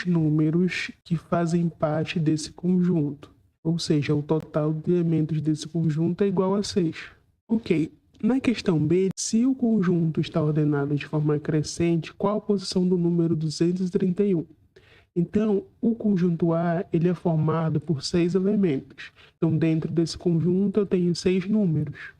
6 números que fazem parte desse conjunto. Ou seja, o total de elementos desse conjunto é igual a 6. Ok. Na questão B, se o conjunto está ordenado de forma crescente, qual a posição do número 231? Então, o conjunto A ele é formado por 6 elementos. Então, dentro desse conjunto, eu tenho 6 números.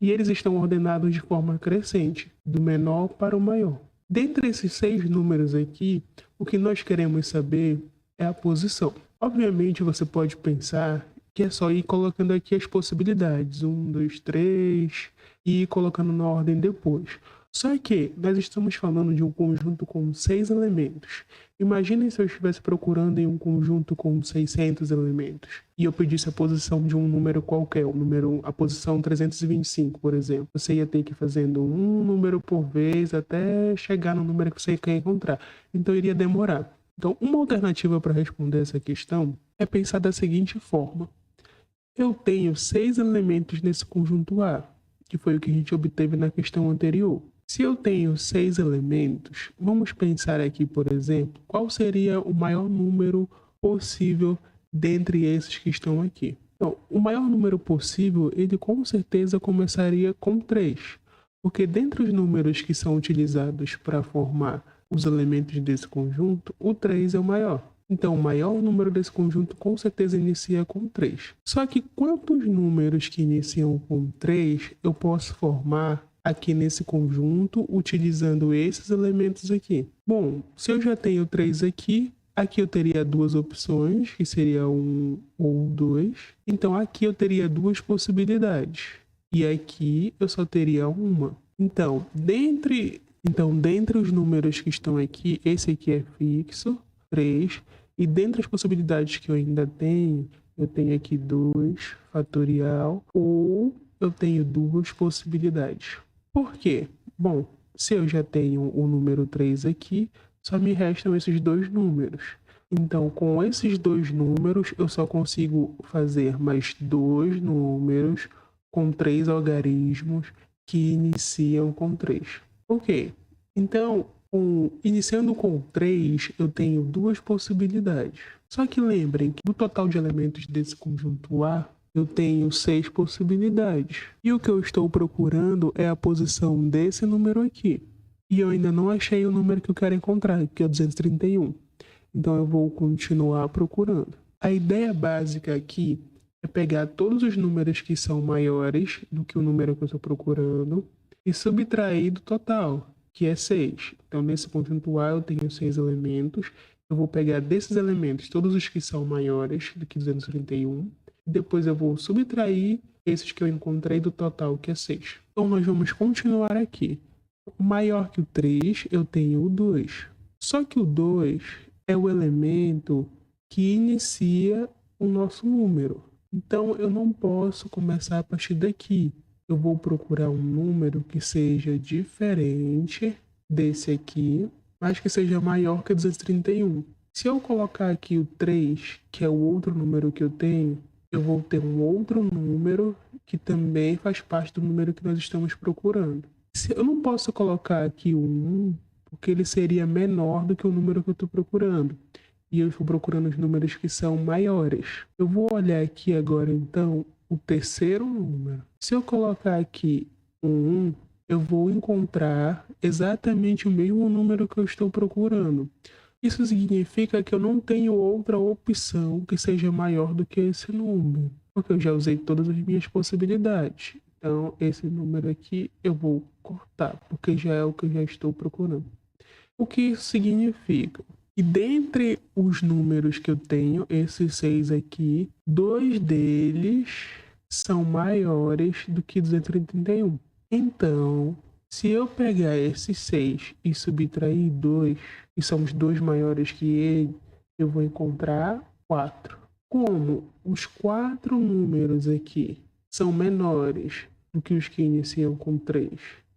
E eles estão ordenados de forma crescente, do menor para o maior. Dentre esses 6 números aqui, o que nós queremos saber é a posição. Obviamente, você pode pensar que é só ir colocando aqui as possibilidades. 1, 2, 3, e ir colocando na ordem depois. Só que nós estamos falando de um conjunto com 6 elementos. Imaginem se eu estivesse procurando em um conjunto com 600 elementos e eu pedisse a posição de um número qualquer, a posição 325, por exemplo. Você ia ter que ir fazendo um número por vez até chegar no número que você quer encontrar. Então iria demorar. Então, uma alternativa para responder essa questão é pensar da seguinte forma. Eu tenho 6 elementos nesse conjunto A, que foi o que a gente obteve na questão anterior. Se eu tenho 6 elementos, vamos pensar aqui, por exemplo, qual seria o maior número possível dentre esses que estão aqui. Então, o maior número possível, ele com certeza começaria com 3, porque dentre os números que são utilizados para formar os elementos desse conjunto, o 3 é o maior. Então, o maior número desse conjunto com certeza inicia com 3. Só que quantos números que iniciam com 3 eu posso formar aqui nesse conjunto utilizando esses elementos aqui? Bom, se eu já tenho 3 aqui eu teria duas opções, que seria 1 ou 2. Então, aqui eu teria duas possibilidades. E aqui eu só teria uma. Então, dentre os números que estão aqui, esse aqui é fixo, 3. E dentre as possibilidades que eu ainda tenho, eu tenho aqui 2 fatorial, ou eu tenho duas possibilidades. Por quê? Bom, se eu já tenho o número 3 aqui, só me restam esses dois números. Então, com esses dois números, eu só consigo fazer mais dois números com 3 algarismos que iniciam com 3. Ok, então, iniciando com 3, eu tenho duas possibilidades. Só que lembrem que do total de elementos desse conjunto A, eu tenho 6 possibilidades. E o que eu estou procurando é a posição desse número aqui. E eu ainda não achei o número que eu quero encontrar, que é o 231. Então eu vou continuar procurando. A ideia básica aqui é pegar todos os números que são maiores do que o número que eu estou procurando e subtrair do total, que é 6. Então, nesse conjunto A, eu tenho 6 elementos. Eu vou pegar desses elementos todos os que são maiores do que 231. E depois eu vou subtrair esses que eu encontrei do total, que é 6. Então, nós vamos continuar aqui. Maior que o 3, eu tenho o 2. Só que o 2 é o elemento que inicia o nosso número. Então, eu não posso começar a partir daqui. Eu vou procurar um número que seja diferente desse aqui, mas que seja maior que 231. Se eu colocar aqui o 3, que é o outro número que eu tenho, eu vou ter um outro número que também faz parte do número que nós estamos procurando. Eu não posso colocar aqui o 1, porque ele seria menor do que o número que eu estou procurando. E eu estou procurando os números que são maiores. Eu vou olhar aqui agora, então, o terceiro número. Se eu colocar aqui um 1, eu vou encontrar exatamente o mesmo número que eu estou procurando. Isso significa que eu não tenho outra opção que seja maior do que esse número, porque eu já usei todas as minhas possibilidades. Então, esse número aqui eu vou cortar, porque já é o que eu já estou procurando. O que isso significa? E dentre os números que eu tenho, esses 6 aqui, 2 deles são maiores do que 231. Então, se eu pegar esses 6 e subtrair 2, que são os 2 maiores que ele, eu vou encontrar 4. Como os 4 números aqui são menores do que os que iniciam com 3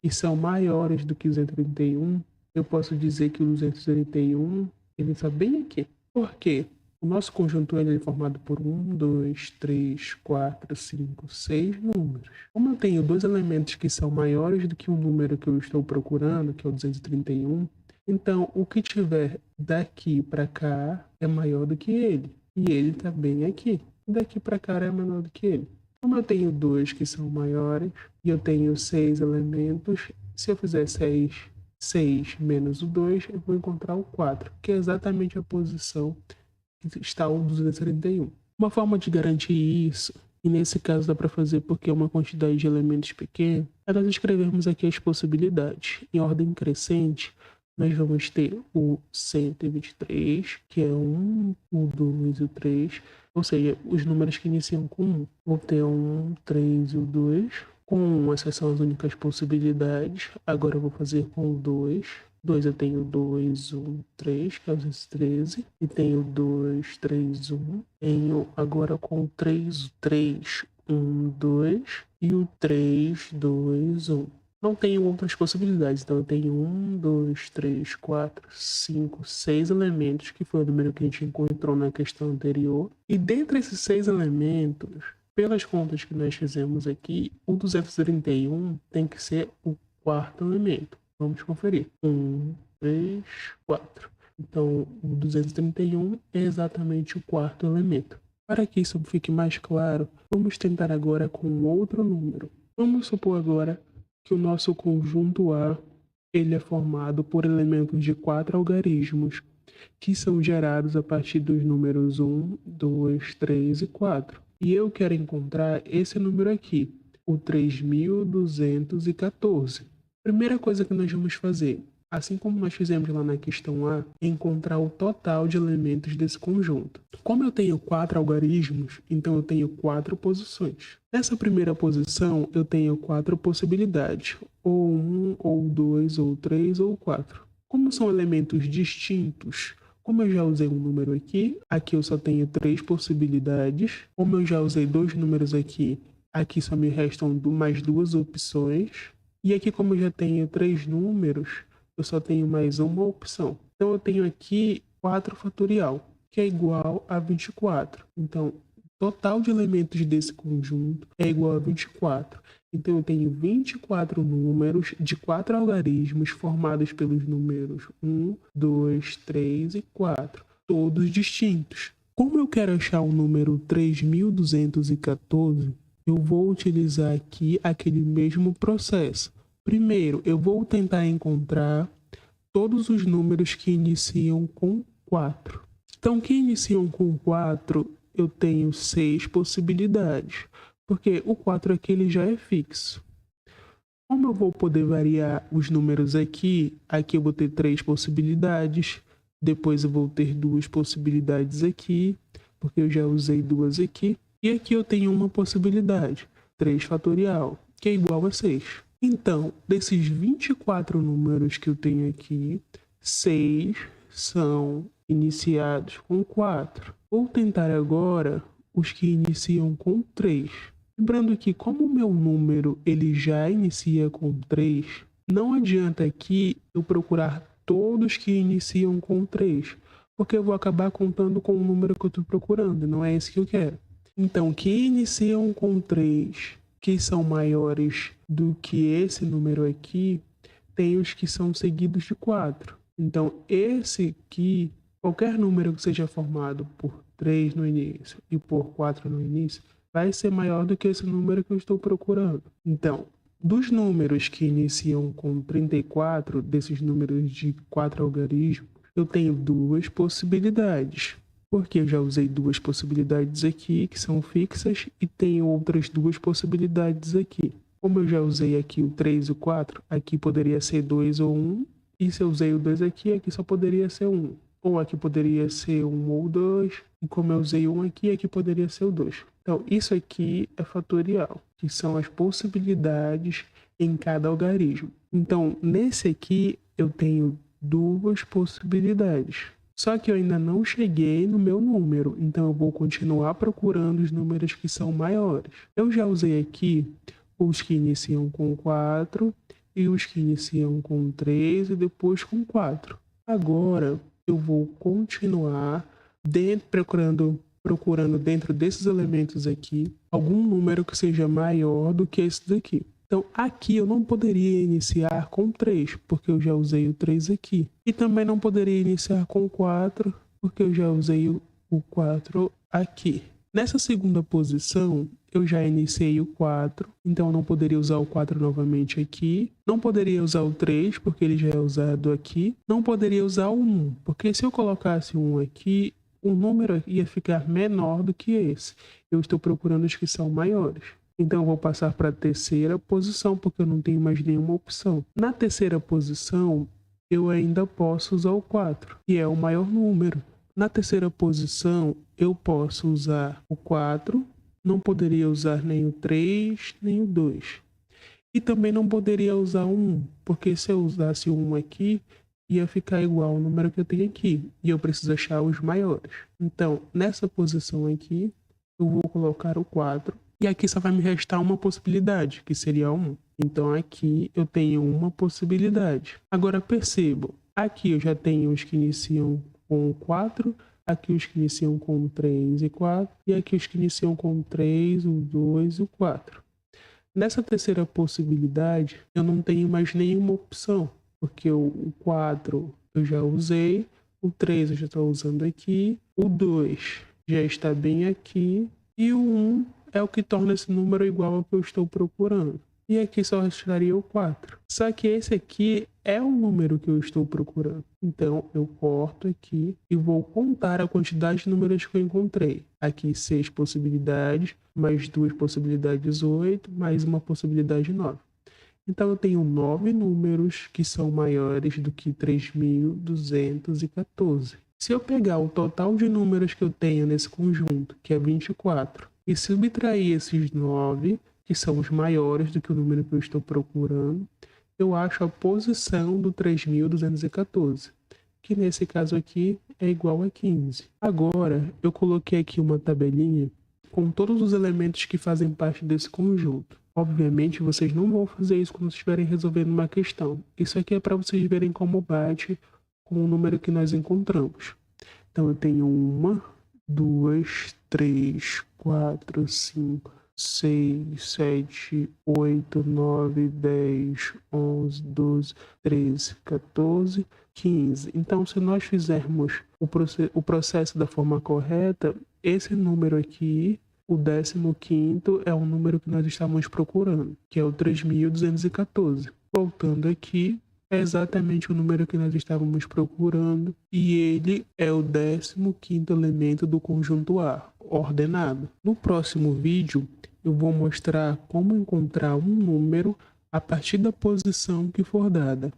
e são maiores do que 231, eu posso dizer que o 231 ele está bem aqui. Por quê? O nosso conjunto ele é formado por 1, 2, 3, 4, 5, 6 números. Como eu tenho dois elementos que são maiores do que o número que eu estou procurando, que é o 231, Então, o que tiver daqui para cá é maior do que ele. E ele está bem aqui. Daqui para cá é menor do que ele. Como eu tenho dois que são maiores e eu tenho 6 elementos, se eu fizer 6 menos o 2, eu vou encontrar o 4, que é exatamente a posição que está o 231. Uma forma de garantir isso, e nesse caso dá para fazer porque é uma quantidade de elementos pequena, é nós escrevermos aqui as possibilidades. Em ordem crescente, nós vamos ter o 123, que é o 1, o 2 e o 3, ou seja, os números que iniciam com 1. Vou ter o 1, 3 e o 2. Com 1, essas são as únicas possibilidades. Agora eu vou fazer com o 2. 2 eu tenho 2, 1, 3, que é o 213. E tenho 2, 3, 1. Tenho agora com o 3, 3, 1, 2. E o 3, 2, 1. Não tenho outras possibilidades, então eu tenho 1, 2, 3, 4, 5, 6 elementos, que foi o número que a gente encontrou na questão anterior. E dentre esses 6 elementos, pelas contas que nós fizemos aqui, o 231 tem que ser o quarto elemento. Vamos conferir. 1, 3, 4. Então, o 231 é exatamente o quarto elemento. Para que isso fique mais claro, vamos tentar agora com outro número. Vamos supor agora que o nosso conjunto A ele é formado por elementos de 4 algarismos, que são gerados a partir dos números 1, 2, 3 e 4. E eu quero encontrar esse número aqui, o 3214. Primeira coisa que nós vamos fazer, assim como nós fizemos lá na questão A, é encontrar o total de elementos desse conjunto. Como eu tenho 4 algarismos, então eu tenho 4 posições. Nessa primeira posição, eu tenho 4 possibilidades, ou 1, ou 2, ou 3, ou 4. Como são elementos distintos, como eu já usei um número aqui eu só tenho 3 possibilidades. Como eu já usei 2 números aqui só me restam mais 2 opções. E aqui, como eu já tenho 3 números, eu só tenho mais uma opção. Então, eu tenho aqui 4 fatorial, que é igual a 24. Então, o total de elementos desse conjunto é igual a 24. Então, eu tenho 24 números de 4 algarismos formados pelos números 1, 2, 3 e 4, todos distintos. Como eu quero achar o número 3214, eu vou utilizar aqui aquele mesmo processo. Primeiro, eu vou tentar encontrar todos os números que iniciam com 4. Então, que iniciam com 4, eu tenho 6 possibilidades, porque o 4 aqui ele já é fixo. Como eu vou poder variar os números aqui eu vou ter 3 possibilidades, depois eu vou ter 2 possibilidades aqui, porque eu já usei 2 aqui, e aqui eu tenho uma possibilidade, 3 fatorial, que é igual a 6. Então, desses 24 números que eu tenho aqui, 6 são iniciados com 4. Vou tentar agora os que iniciam com 3. Lembrando que, como o meu número ele já inicia com 3, não adianta aqui eu procurar todos que iniciam com 3, porque eu vou acabar contando com o número que eu estou procurando, não é esse que eu quero. Então, que iniciam com 3, que são maiores do que esse número aqui, tem os que são seguidos de 4. Então, esse aqui, qualquer número que seja formado por 3 no início e por 4 no início, vai ser maior do que esse número que eu estou procurando. Então, dos números que iniciam com 34, desses números de 4 algarismos, eu tenho 2 possibilidades. Porque eu já usei 2 possibilidades aqui, que são fixas, e tenho outras 2 possibilidades aqui. Como eu já usei aqui o 3 e o 4, aqui poderia ser 2 ou 1. E se eu usei o 2 aqui só poderia ser 1. Ou aqui poderia ser 1 ou 2. E como eu usei 1 aqui poderia ser o 2. Então, isso aqui é fatorial, que são as possibilidades em cada algarismo. Então, nesse aqui, eu tenho 2 possibilidades. Só que eu ainda não cheguei no meu número, então eu vou continuar procurando os números que são maiores. Eu já usei aqui os que iniciam com 4 e os que iniciam com 3 e depois com 4. Agora eu vou continuar procurando dentro desses elementos aqui algum número que seja maior do que esse daqui. Então, aqui eu não poderia iniciar com 3, porque eu já usei o 3 aqui. E também não poderia iniciar com 4, porque eu já usei o 4 aqui. Nessa segunda posição, eu já iniciei o 4, então eu não poderia usar o 4 novamente aqui. Não poderia usar o 3, porque ele já é usado aqui. Não poderia usar o 1, porque se eu colocasse o 1 aqui, o número ia ficar menor do que esse. Eu estou procurando os que são maiores. Então, eu vou passar para a terceira posição, porque eu não tenho mais nenhuma opção. Na terceira posição, eu ainda posso usar o 4, que é o maior número. Na terceira posição, eu posso usar o 4, não poderia usar nem o 3, nem o 2. E também não poderia usar o 1, porque se eu usasse o 1 aqui, ia ficar igual ao número que eu tenho aqui. E eu preciso achar os maiores. Então, nessa posição aqui, eu vou colocar o 4. E aqui só vai me restar uma possibilidade, que seria 1. Então, aqui eu tenho uma possibilidade. Agora, percebam, aqui eu já tenho os que iniciam com 4, aqui os que iniciam com 3 e 4, e aqui os que iniciam com 3, o 2 e o 4. Nessa terceira possibilidade, eu não tenho mais nenhuma opção, porque o 4 eu já usei, o 3 eu já estou usando aqui, o 2 já está bem aqui, e o 1 é o que torna esse número igual ao que eu estou procurando. E aqui só restaria o 4. Só que esse aqui é o número que eu estou procurando. Então, eu corto aqui e vou contar a quantidade de números que eu encontrei. Aqui 6 possibilidades, mais 2 possibilidades 8, mais uma possibilidade 9. Então, eu tenho 9 números que são maiores do que 3.214. Se eu pegar o total de números que eu tenho nesse conjunto, que é 24, e subtrair esses 9, que são os maiores do que o número que eu estou procurando, eu acho a posição do 3.214, que nesse caso aqui é igual a 15. Agora, eu coloquei aqui uma tabelinha com todos os elementos que fazem parte desse conjunto. Obviamente, vocês não vão fazer isso quando estiverem resolvendo uma questão. Isso aqui é para vocês verem como bate com o número que nós encontramos. Então, eu tenho 1, 2, 3, 4, 5, 6, 7, 8, 9, 10, 11, 12, 13, 14, 15. Então, se nós fizermos o processo da forma correta, esse número aqui, o 15º, é o número que nós estávamos procurando, que é o 3.214. Voltando aqui, é exatamente o número que nós estávamos procurando e ele é o 15º elemento do conjunto A, ordenado. No próximo vídeo, eu vou mostrar como encontrar um número a partir da posição que for dada.